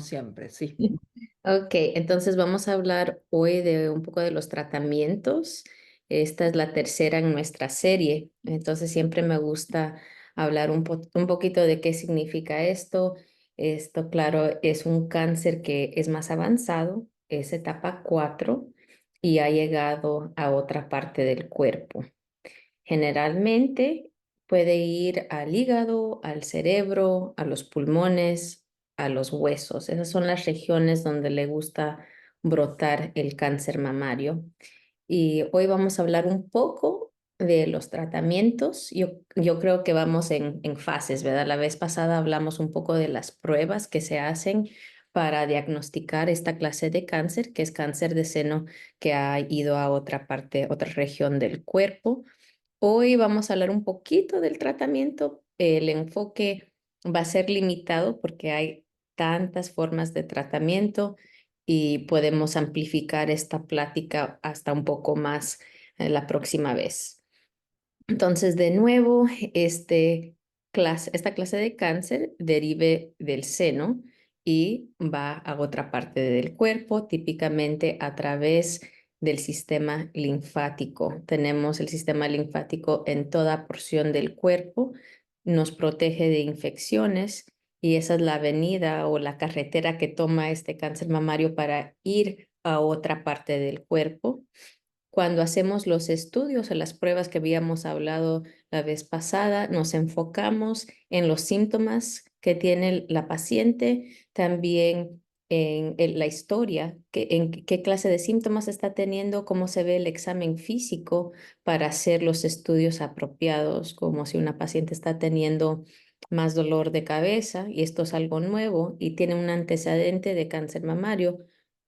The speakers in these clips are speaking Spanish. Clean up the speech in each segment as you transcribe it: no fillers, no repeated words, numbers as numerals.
Siempre, sí. Ok, entonces vamos a hablar hoy de un poco de los tratamientos. Esta es la tercera en nuestra serie, entonces siempre me gusta hablar un poquito de qué significa esto. Esto, claro, es un cáncer que es más avanzado, es etapa 4 y ha llegado a otra parte del cuerpo. Generalmente puede ir al hígado, al cerebro, a los pulmones, a los huesos. Esas son las regiones donde le gusta brotar el cáncer mamario. Y hoy vamos a hablar un poco de los tratamientos. Yo creo que vamos en fases, ¿verdad? La vez pasada hablamos un poco de las pruebas que se hacen para diagnosticar esta clase de cáncer, que es cáncer de seno que ha ido a otra parte, otra región del cuerpo. Hoy vamos a hablar un poquito del tratamiento. El enfoque va a ser limitado porque hay tantas formas de tratamiento y podemos amplificar esta plática hasta un poco más la próxima vez. Entonces, de nuevo, esta clase de cáncer derive del seno y va a otra parte del cuerpo, típicamente a través del sistema linfático. Tenemos el sistema linfático en toda porción del cuerpo, nos protege de infecciones y esa es la avenida o la carretera que toma este cáncer mamario para ir a otra parte del cuerpo. Cuando hacemos los estudios o las pruebas que habíamos hablado la vez pasada, nos enfocamos en los síntomas que tiene la paciente, también en la historia, en qué clase de síntomas está teniendo, cómo se ve el examen físico para hacer los estudios apropiados, como si una paciente está teniendo más dolor de cabeza y esto es algo nuevo y tiene un antecedente de cáncer mamario,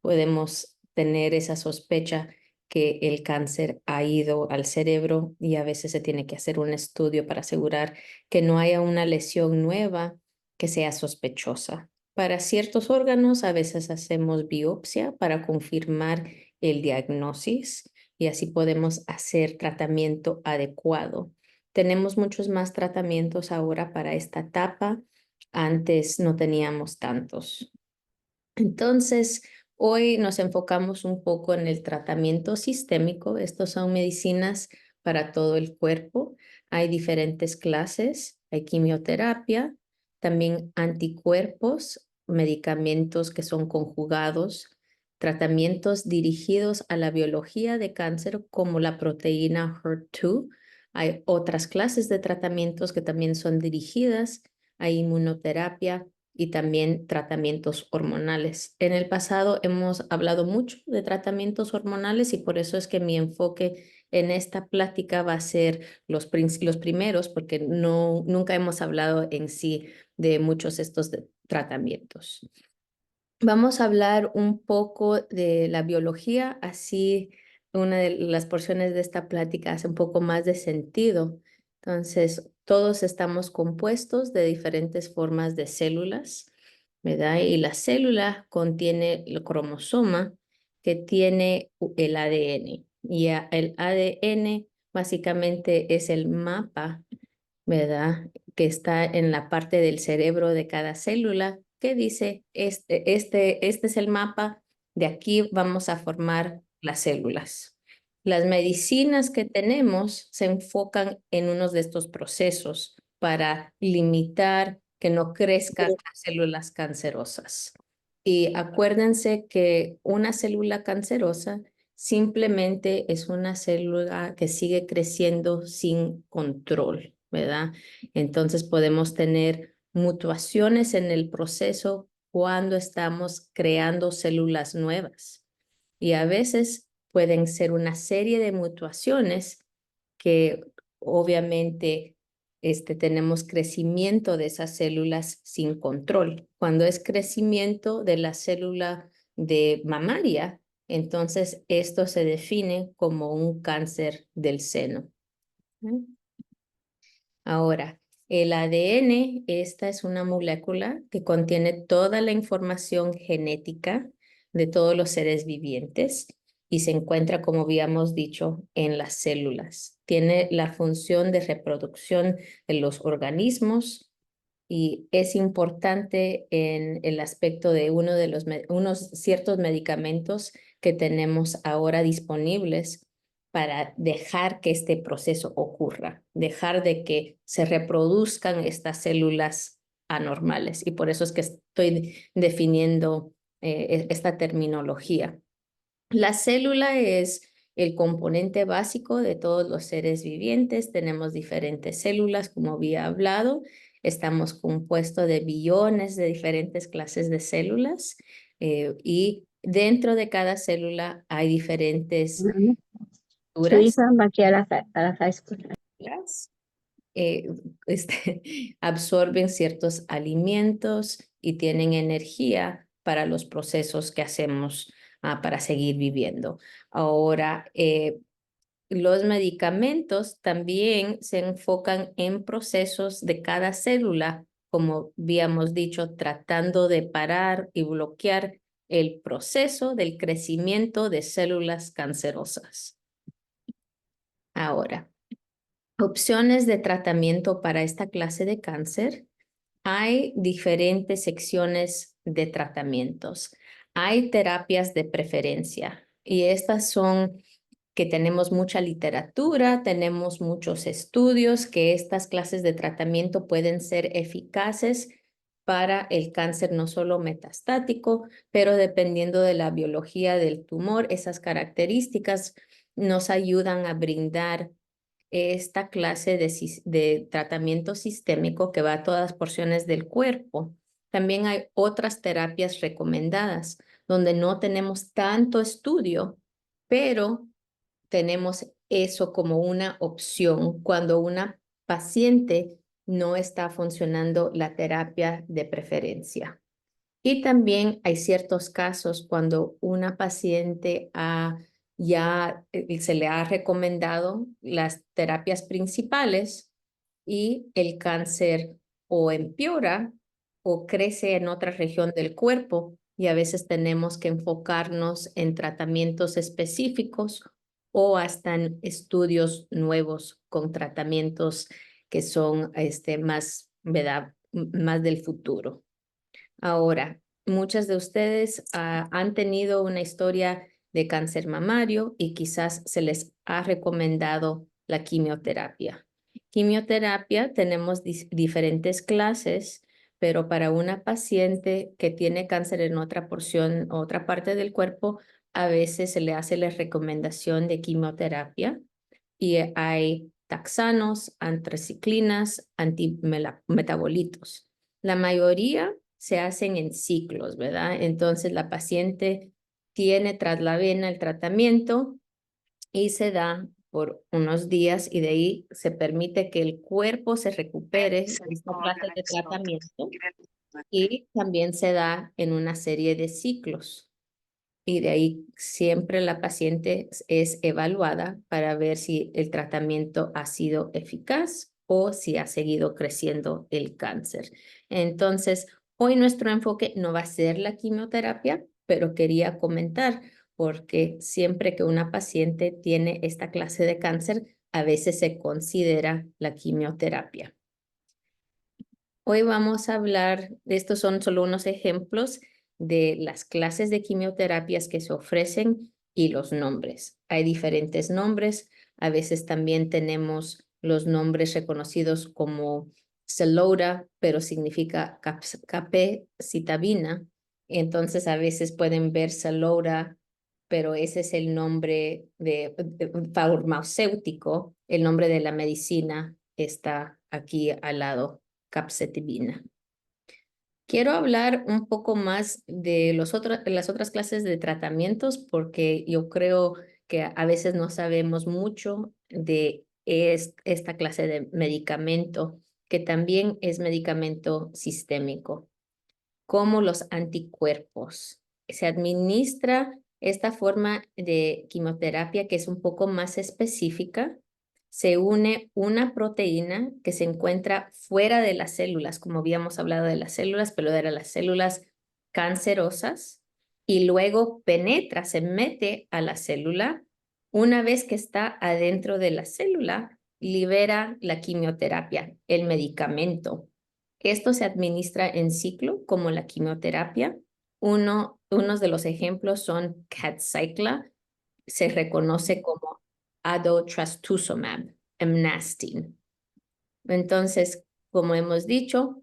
podemos tener esa sospecha que el cáncer ha ido al cerebro y a veces se tiene que hacer un estudio para asegurar que no haya una lesión nueva que sea sospechosa. Para ciertos órganos a veces hacemos biopsia para confirmar el diagnóstico y así podemos hacer tratamiento adecuado. Tenemos muchos más tratamientos ahora para esta etapa. Antes no teníamos tantos. Entonces, hoy nos enfocamos un poco en el tratamiento sistémico. Estos son medicinas para todo el cuerpo. Hay diferentes clases. Hay quimioterapia, también anticuerpos, medicamentos que son conjugados, tratamientos dirigidos a la biología de cáncer como la proteína HER2. Hay otras clases de tratamientos que también son dirigidas a inmunoterapia y también tratamientos hormonales. En el pasado hemos hablado mucho de tratamientos hormonales y por eso es que mi enfoque en esta plática va a ser los primeros, porque nunca hemos hablado en sí de muchos estos tratamientos. Vamos a hablar un poco de la biología, así una de las porciones de esta plática hace un poco más de sentido. Entonces, todos estamos compuestos de diferentes formas de células, ¿verdad? Y la célula contiene el cromosoma que tiene el ADN. Y el ADN básicamente es el mapa, ¿verdad? Que está en la parte del cerebro de cada célula, que dice, este es el mapa, de aquí vamos a formar las células. Las medicinas que tenemos se enfocan en unos de estos procesos para limitar que no crezcan las células cancerosas. Y acuérdense que una célula cancerosa simplemente es una célula que sigue creciendo sin control, ¿verdad? Entonces podemos tener mutuaciones en el proceso cuando estamos creando células nuevas. Y a veces pueden ser una serie de mutuaciones que obviamente tenemos crecimiento de esas células sin control. Cuando es crecimiento de la célula de mamaria, entonces esto se define como un cáncer del seno. Ahora, el ADN, esta es una molécula que contiene toda la información genética de todos los seres vivientes y se encuentra, como habíamos dicho, en las células. Tiene la función de reproducción de los organismos y es importante en el aspecto de unos ciertos medicamentos que tenemos ahora disponibles para dejar que este proceso ocurra, dejar de que se reproduzcan estas células anormales. Y por eso es que estoy definiendo esta terminología. La célula es el componente básico de todos los seres vivientes. Tenemos diferentes células, como había hablado. Estamos compuestos de billones de diferentes clases de células y dentro de cada célula hay diferentes Su estructuras. hija va aquí a la high school. eh, absorben ciertos alimentos y tienen energía para los procesos que hacemos para seguir viviendo. Ahora, los medicamentos también se enfocan en procesos de cada célula, como habíamos dicho, tratando de parar y bloquear el proceso del crecimiento de células cancerosas. Ahora, opciones de tratamiento para esta clase de cáncer. Hay diferentes secciones de tratamientos. Hay terapias de preferencia y estas son que tenemos mucha literatura, tenemos muchos estudios que estas clases de tratamiento pueden ser eficaces para el cáncer no solo metastático, pero dependiendo de la biología del tumor, esas características nos ayudan a brindar esta clase de tratamiento sistémico que va a todas porciones del cuerpo. También hay otras terapias recomendadas donde no tenemos tanto estudio, pero tenemos eso como una opción cuando una paciente no está funcionando la terapia de preferencia. Y también hay ciertos casos cuando una paciente se le ha recomendado las terapias principales y el cáncer o empeora o crece en otra región del cuerpo y a veces tenemos que enfocarnos en tratamientos específicos o hasta en estudios nuevos con tratamientos que son más, ¿verdad? Más del futuro. Ahora, muchas de ustedes han tenido una historia de cáncer mamario y quizás se les ha recomendado la quimioterapia. Quimioterapia tenemos diferentes clases, pero para una paciente que tiene cáncer en otra porción, otra parte del cuerpo, a veces se le hace la recomendación de quimioterapia y hay taxanos, antraciclinas, antimetabolitos. La mayoría se hacen en ciclos, ¿verdad? Entonces la paciente tiene tras la vena el tratamiento y se da por unos días y de ahí se permite que el cuerpo se recupere de esta clase de tratamiento y también se da en una serie de ciclos. Y de ahí siempre la paciente es evaluada para ver si el tratamiento ha sido eficaz o si ha seguido creciendo el cáncer. Entonces, hoy nuestro enfoque no va a ser la quimioterapia, pero quería comentar porque siempre que una paciente tiene esta clase de cáncer, a veces se considera la quimioterapia. Hoy vamos a hablar, estos son solo unos ejemplos de las clases de quimioterapias que se ofrecen y los nombres. Hay diferentes nombres, a veces también tenemos los nombres reconocidos como Xeloda, pero significa capecitabina. Entonces a veces pueden ver Xeloda, pero ese es el nombre de farmacéutico, el nombre de la medicina está aquí al lado, capecitabina. Quiero hablar un poco más de las otras clases de tratamientos porque yo creo que a veces no sabemos mucho de esta clase de medicamento, que también es medicamento sistémico, como los anticuerpos. Se administra esta forma de quimioterapia que es un poco más específica. Se une una proteína que se encuentra fuera de las células, como habíamos hablado de las células, pero de las células cancerosas, y luego penetra, se mete a la célula. Una vez que está adentro de la célula, libera la quimioterapia, el medicamento. Esto se administra en ciclo, como la quimioterapia. Unos de los ejemplos son Kadcycla, se reconoce como Adotrastuzumab, Emnastin. Entonces, como hemos dicho,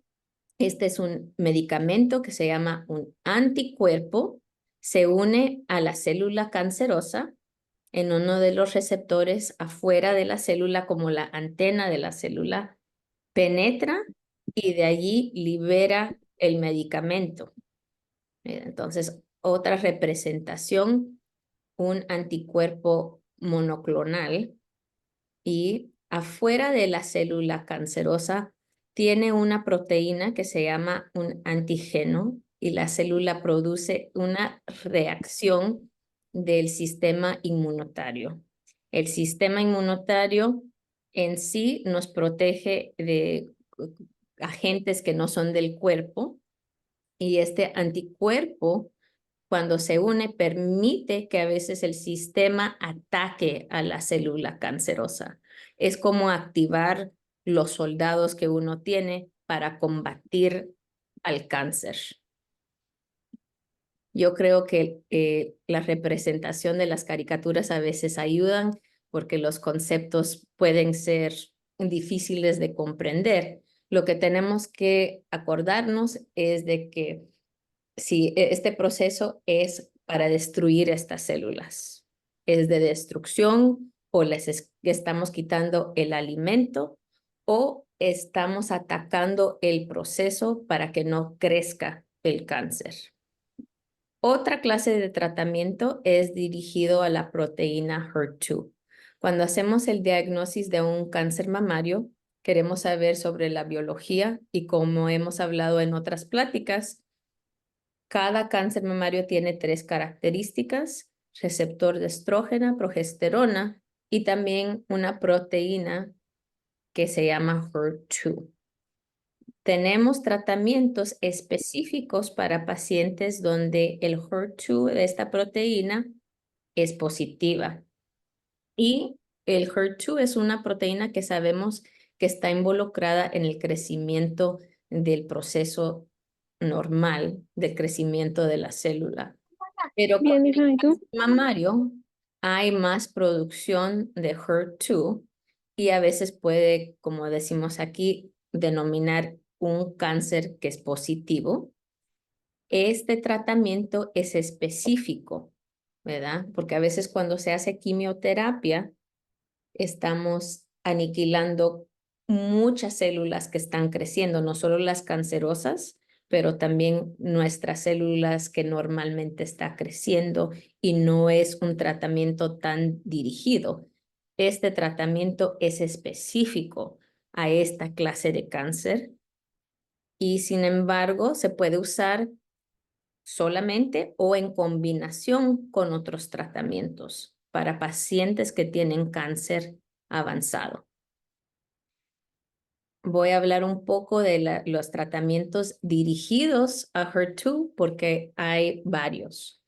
este es un medicamento que se llama un anticuerpo, se une a la célula cancerosa en uno de los receptores afuera de la célula, como la antena de la célula, penetra y de allí libera el medicamento. Entonces, otra representación, un anticuerpo monoclonal y afuera de la célula cancerosa tiene una proteína que se llama un antígeno y la célula produce una reacción del sistema inmunitario. El sistema inmunitario en sí nos protege de agentes que no son del cuerpo y este anticuerpo cuando se une permite que a veces el sistema ataque a la célula cancerosa. Es como activar los soldados que uno tiene para combatir al cáncer. Yo creo que la representación de las caricaturas a veces ayudan porque los conceptos pueden ser difíciles de comprender. Lo que tenemos que acordarnos es de que si este proceso es para destruir estas células, es de destrucción o les estamos quitando el alimento o estamos atacando el proceso para que no crezca el cáncer. Otra clase de tratamiento es dirigido a la proteína HER2. Cuando hacemos el diagnóstico de un cáncer mamario, queremos saber sobre la biología y como hemos hablado en otras pláticas, cada cáncer mamario tiene 3 características: receptor de estrógena, progesterona y también una proteína que se llama HER2. Tenemos tratamientos específicos para pacientes donde el HER2 de esta proteína es positiva. Y el HER2 es una proteína que sabemos que está involucrada en el crecimiento del proceso normal del crecimiento de la célula. Pero con Bien, el hija, ¿y tú? cáncer mamario hay más producción de HER2 y a veces puede, como decimos aquí, denominar un cáncer que es positivo. Este tratamiento es específico, ¿verdad? Porque a veces cuando se hace quimioterapia, estamos aniquilando muchas células que están creciendo, no solo las cancerosas, pero también nuestras células que normalmente está creciendo y no es un tratamiento tan dirigido. Este tratamiento es específico a esta clase de cáncer y sin embargo se puede usar solamente o en combinación con otros tratamientos para pacientes que tienen cáncer avanzado. Voy a hablar un poco de los tratamientos dirigidos a HER2 porque hay varios.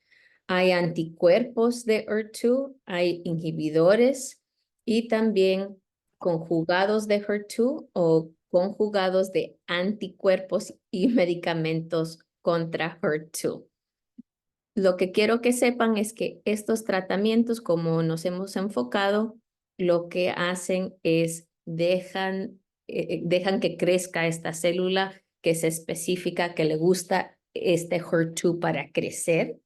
Hay anticuerpos de HER2, hay inhibidores y también conjugados de HER2 o conjugados de anticuerpos y medicamentos contra HER2. Lo que quiero que sepan es que estos tratamientos, como nos hemos enfocado, lo que hacen es dejan que crezca esta célula que es específica, que le gusta este HER2 para crecer.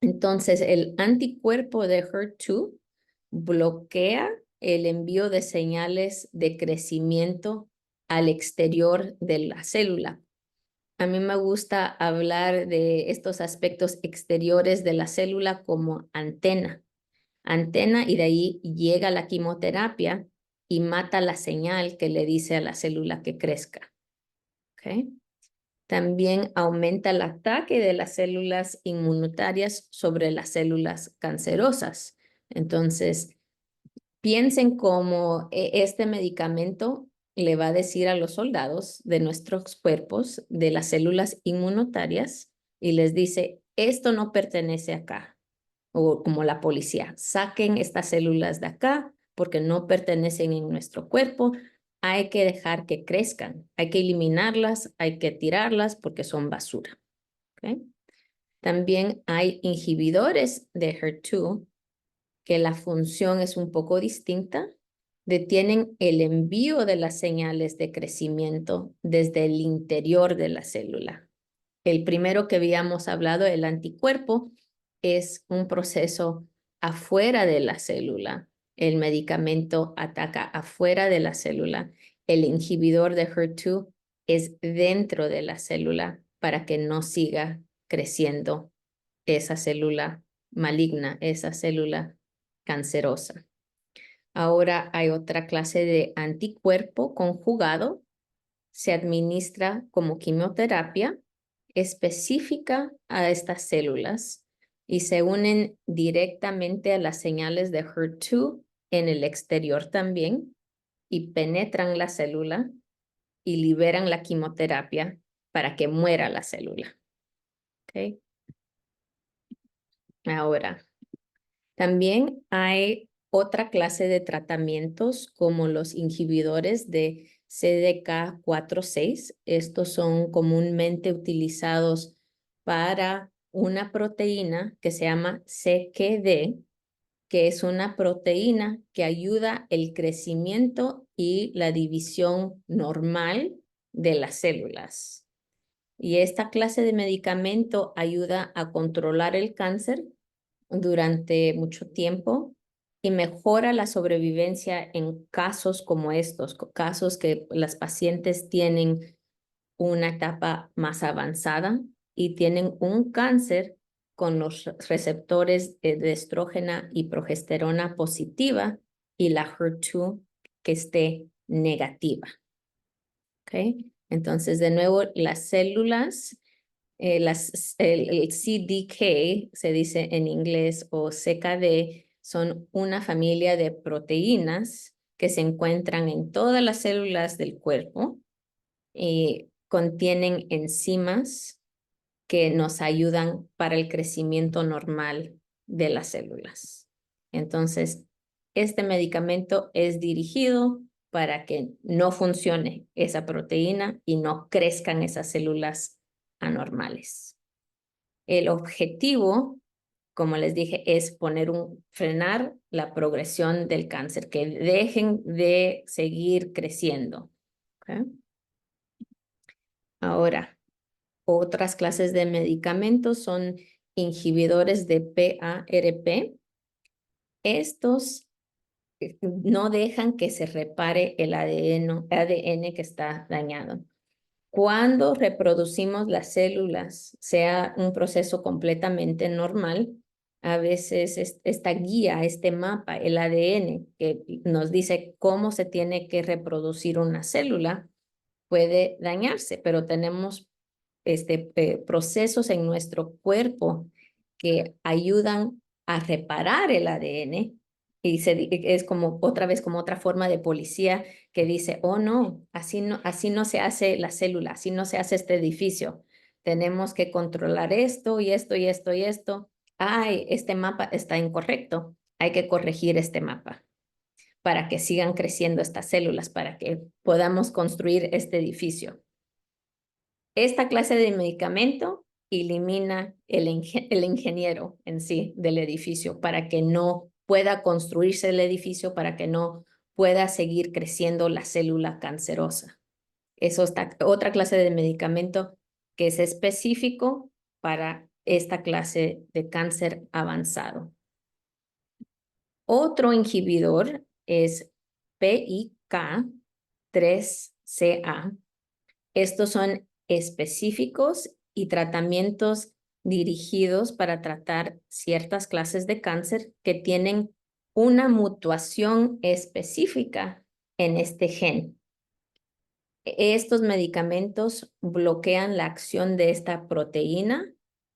Entonces, el anticuerpo de HER2 bloquea el envío de señales de crecimiento al exterior de la célula. A mí me gusta hablar de estos aspectos exteriores de la célula como antena. Antena y de ahí llega la quimioterapia y mata la señal que le dice a la célula que crezca. ¿Okay? También aumenta el ataque de las células inmunitarias sobre las células cancerosas. Entonces, piensen cómo este medicamento le va a decir a los soldados de nuestros cuerpos, de las células inmunitarias, y les dice, esto no pertenece acá. O como la policía, saquen estas células de acá porque no pertenecen en nuestro cuerpo. hay que dejar que crezcan, hay que eliminarlas, hay que tirarlas porque son basura. ¿Ok? También hay inhibidores de HER2 que la función es un poco distinta. Detienen el envío de las señales de crecimiento desde el interior de la célula. El primero que habíamos hablado, el anticuerpo, es un proceso afuera de la célula. El medicamento ataca afuera de la célula. El inhibidor de HER2 es dentro de la célula para que no siga creciendo esa célula maligna, esa célula cancerosa. Ahora hay otra clase de anticuerpo conjugado. Se administra como quimioterapia específica a estas células y se unen directamente a las señales de HER2 en el exterior también y penetran la célula y liberan la quimioterapia para que muera la célula. ¿Okay? Ahora, también hay otra clase de tratamientos como los inhibidores de CDK4/6. Estos son comúnmente utilizados para una proteína que se llama CQD, que es una proteína que ayuda el crecimiento y la división normal de las células. Y esta clase de medicamento ayuda a controlar el cáncer durante mucho tiempo y mejora la sobrevivencia en casos como estos, casos que las pacientes tienen una etapa más avanzada y tienen un cáncer con los receptores de estrógena y progesterona positiva y la HER2 que esté negativa. ¿Ok? Entonces, de nuevo, las células el CDK, se dice en inglés, o CKD, son una familia de proteínas que se encuentran en todas las células del cuerpo y contienen enzimas que nos ayudan para el crecimiento normal de las células. Entonces, este medicamento es dirigido para que no funcione esa proteína y no crezcan esas células anormales. El objetivo, como les dije, es frenar la progresión del cáncer, que dejen de seguir creciendo. ¿Okay? Ahora, otras clases de medicamentos son inhibidores de PARP. Estos no dejan que se repare el ADN que está dañado. Cuando reproducimos las células, sea un proceso completamente normal, a veces esta guía, este mapa, el ADN, que nos dice cómo se tiene que reproducir una célula, puede dañarse, pero tenemos procesos en nuestro cuerpo que ayudan a reparar el ADN y es como otra vez como otra forma de policía que dice, oh no, así no se hace la célula, así no se hace este edificio. Tenemos que controlar esto y esto y esto y esto. Ay, este mapa está incorrecto. Hay que corregir este mapa para que sigan creciendo estas células, para que podamos construir este edificio. Esta clase de medicamento elimina el ingeniero en sí del edificio para que no pueda construirse el edificio, para que no pueda seguir creciendo la célula cancerosa. Eso está otra clase de medicamento que es específico para esta clase de cáncer avanzado. Otro inhibidor es PIK3CA. Estos son específicos y tratamientos dirigidos para tratar ciertas clases de cáncer que tienen una mutación específica en este gen. Estos medicamentos bloquean la acción de esta proteína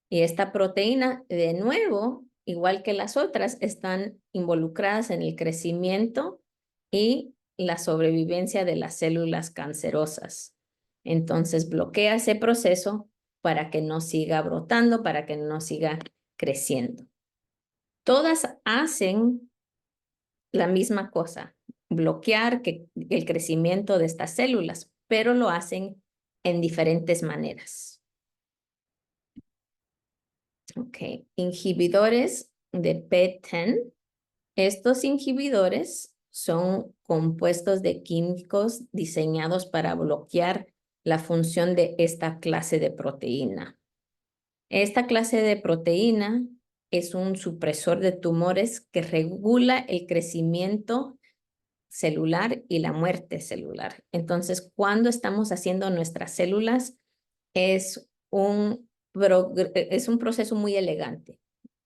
y esta proteína, de nuevo, igual que las otras, están involucradas en el crecimiento y la sobrevivencia de las células cancerosas. Entonces bloquea ese proceso para que no siga brotando, para que no siga creciendo. Todas hacen la misma cosa. bloquear el crecimiento de estas células, pero lo hacen en diferentes maneras. Ok, inhibidores de PTEN. Estos inhibidores son compuestos de químicos diseñados para bloquear la función de esta clase de proteína. Esta clase de proteína es un supresor de tumores que regula el crecimiento celular y la muerte celular. Entonces, cuando estamos haciendo nuestras células, es un proceso muy elegante.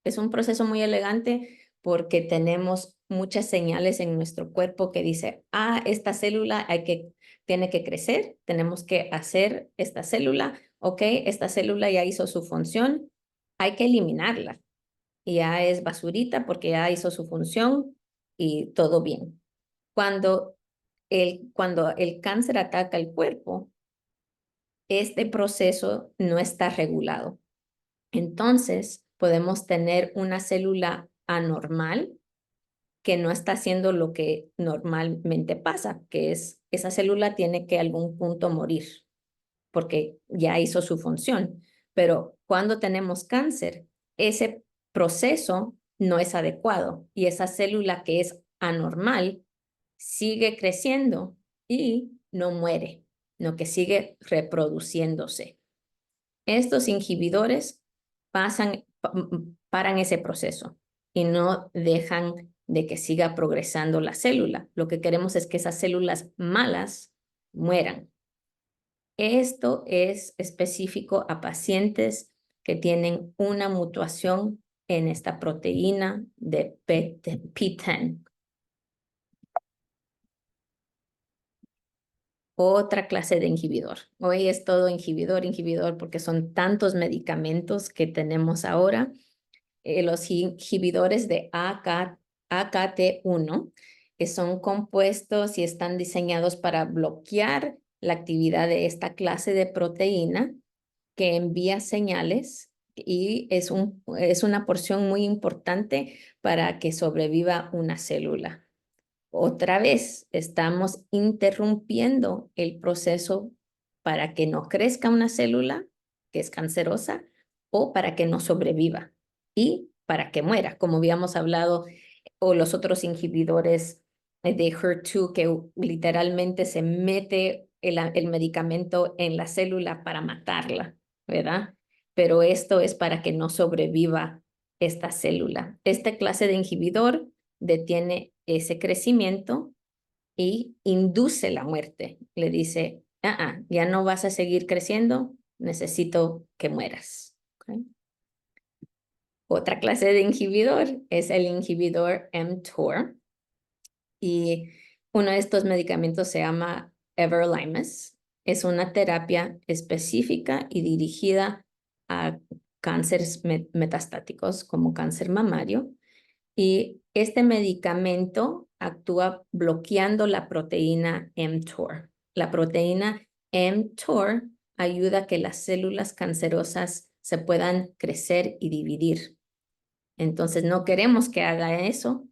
Es un proceso muy elegante porque tenemos muchas señales en nuestro cuerpo que dice, esta célula tiene que crecer, tenemos que hacer esta célula, ok, esta célula ya hizo su función, hay que eliminarla. Ya es basurita porque ya hizo su función y todo bien. Cuando cuando el cáncer ataca el cuerpo, este proceso no está regulado. Entonces, podemos tener una célula anormal que no está haciendo lo que normalmente pasa, que es esa célula tiene que a algún punto morir porque ya hizo su función. Pero cuando tenemos cáncer, ese proceso no es adecuado y esa célula que es anormal sigue creciendo y no muere, no que sigue reproduciéndose. Estos inhibidores paran ese proceso y no dejan de que siga progresando la célula. Lo que queremos es que esas células malas mueran. Esto es específico a pacientes que tienen una mutación en esta proteína de PTEN. Otra clase de inhibidor. Hoy es todo inhibidor, inhibidor, porque son tantos medicamentos que tenemos ahora. Los inhibidores de AKT1, que son compuestos y están diseñados para bloquear la actividad de esta clase de proteína que envía señales y es una porción muy importante para que sobreviva una célula. Otra vez estamos interrumpiendo el proceso para que no crezca una célula que es cancerosa o para que no sobreviva y para que muera, como habíamos hablado, o los otros inhibidores de HER2 que literalmente se mete el medicamento en la célula para matarla, ¿verdad? Pero esto es para que no sobreviva esta célula. Esta clase de inhibidor detiene ese crecimiento y induce la muerte. Le dice, ya no vas a seguir creciendo, necesito que mueras. ¿Okay? Otra clase de inhibidor es el inhibidor mTOR. Y uno de estos medicamentos se llama everolimus. Es una terapia específica y dirigida a cánceres metastáticos como cáncer mamario. Y este medicamento actúa bloqueando la proteína mTOR. La proteína mTOR ayuda a que las células cancerosas se puedan crecer y dividir. Entonces no queremos que haga eso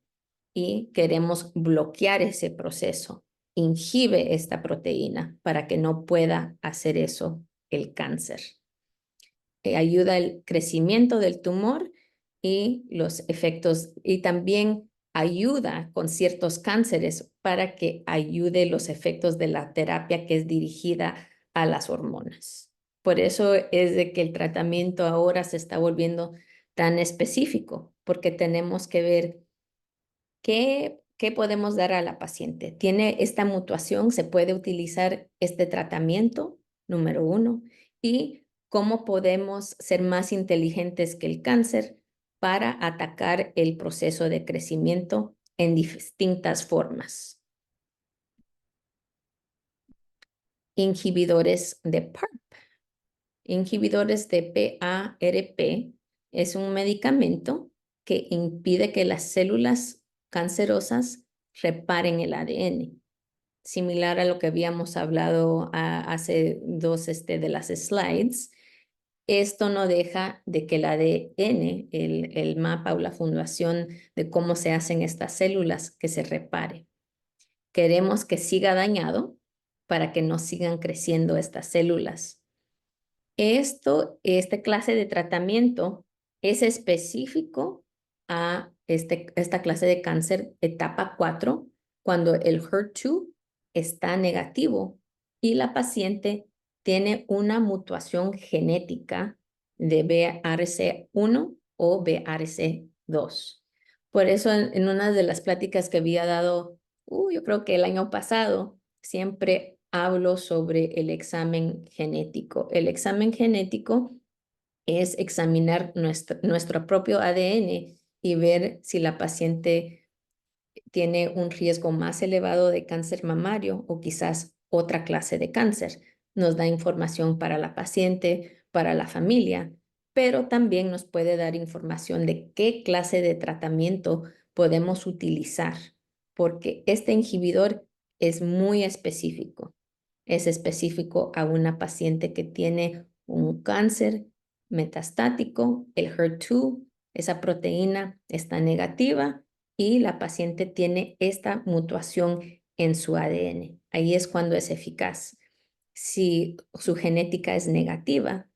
y queremos bloquear ese proceso. Inhibe esta proteína para que no pueda hacer eso el cáncer. Ayuda al crecimiento del tumor y los efectos, y también ayuda con ciertos cánceres para que ayude los efectos de la terapia que es dirigida a las hormonas. Por eso es de que el tratamiento ahora se está volviendo tan específico, porque tenemos que ver qué podemos dar a la paciente. ¿Tiene esta mutación? ¿Se puede utilizar este tratamiento? Número uno. Y cómo podemos ser más inteligentes que el cáncer para atacar el proceso de crecimiento en distintas formas. Inhibidores de PARP. Inhibidores de PARP es un medicamento que impide que las células cancerosas reparen el ADN. Similar a lo que habíamos hablado hace dos de las slides, esto no deja de que el ADN, el mapa o la fundación de cómo se hacen estas células, que se repare. queremos que siga dañado para que no sigan creciendo estas células. Esta clase de tratamiento es específico a esta clase de cáncer etapa 4, cuando el HER2 está negativo y la paciente tiene una mutación genética de BRCA1 o BRCA2. Por eso en una de las pláticas que había dado, yo creo que el año pasado, siempre hablo sobre el examen genético. El examen genético es examinar nuestro propio ADN y ver si la paciente tiene un riesgo más elevado de cáncer mamario o quizás otra clase de cáncer. Nos da información para la paciente, para la familia, pero también nos puede dar información de qué clase de tratamiento podemos utilizar, porque este inhibidor es muy específico. Es específico a una paciente que tiene un cáncer metastático, el HER2, esa proteína está negativa y la paciente tiene esta mutación en su ADN. Ahí es cuando es eficaz. Si su genética es negativa,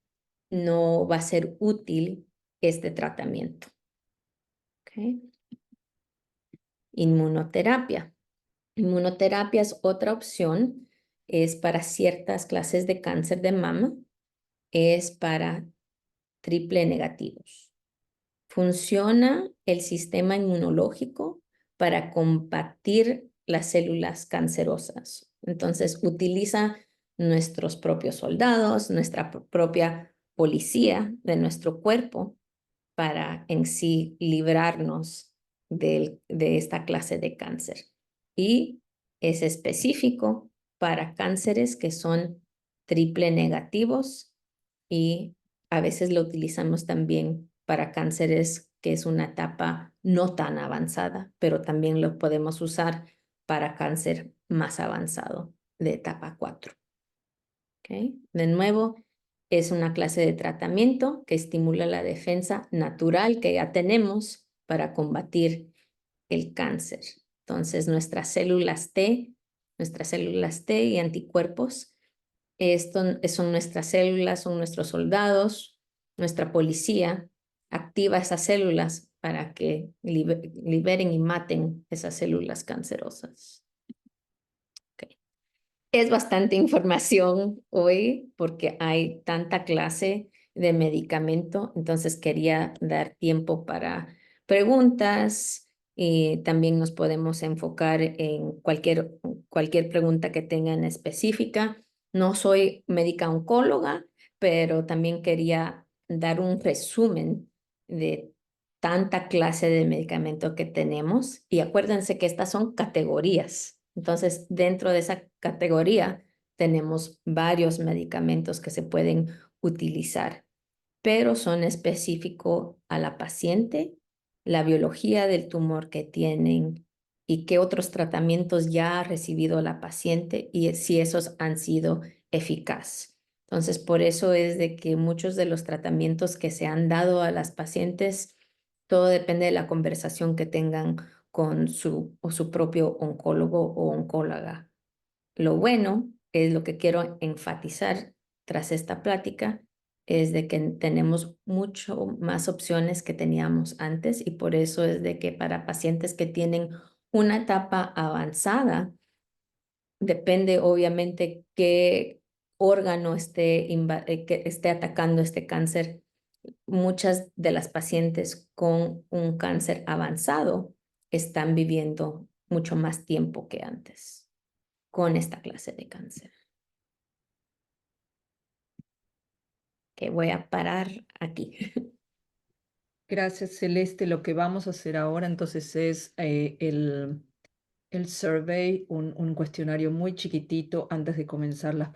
no va a ser útil este tratamiento. ¿Okay? Inmunoterapia. Inmunoterapia es otra opción, es para ciertas clases de cáncer de mama, es para triple negativos. Funciona el sistema inmunológico para combatir las células cancerosas. Entonces, utiliza nuestros propios soldados, nuestra propia policía de nuestro cuerpo para en sí librarnos de esta clase de cáncer. Y es específico para cánceres que son triple negativos y a veces lo utilizamos también para cánceres que es una etapa no tan avanzada, pero también lo podemos usar para cáncer más avanzado de etapa 4. ¿Okay? De nuevo, es una clase de tratamiento que estimula la defensa natural que ya tenemos para combatir el cáncer. Entonces, nuestras células T y anticuerpos, son nuestras células, son nuestros soldados, nuestra policía activa esas células para que liberen y maten esas células cancerosas. Okay. Es bastante información hoy porque hay tanta clase de medicamento, entonces quería dar tiempo para preguntas y también nos podemos enfocar en cualquier pregunta que tengan específica. No soy médica oncóloga, pero también quería dar un resumen de tanta clase de medicamento que tenemos. Y acuérdense que estas son categorías. Entonces, dentro de esa categoría tenemos varios medicamentos que se pueden utilizar, pero son específicos a la paciente, la biología del tumor que tienen y qué otros tratamientos ya ha recibido la paciente y si esos han sido eficaces. Entonces, por eso es de que muchos de los tratamientos que se han dado a las pacientes, todo depende de la conversación que tengan con su propio oncólogo o oncóloga. Lo bueno es lo que quiero enfatizar tras esta plática, es de que tenemos mucho más opciones que teníamos antes y por eso es de que para pacientes que tienen una etapa avanzada, depende obviamente qué órgano que esté atacando este cáncer. Muchas de las pacientes con un cáncer avanzado están viviendo mucho más tiempo que antes con esta clase de cáncer. Que voy a parar aquí. Gracias, Celeste. Lo que vamos a hacer ahora entonces es el survey, un cuestionario muy chiquitito antes de comenzar las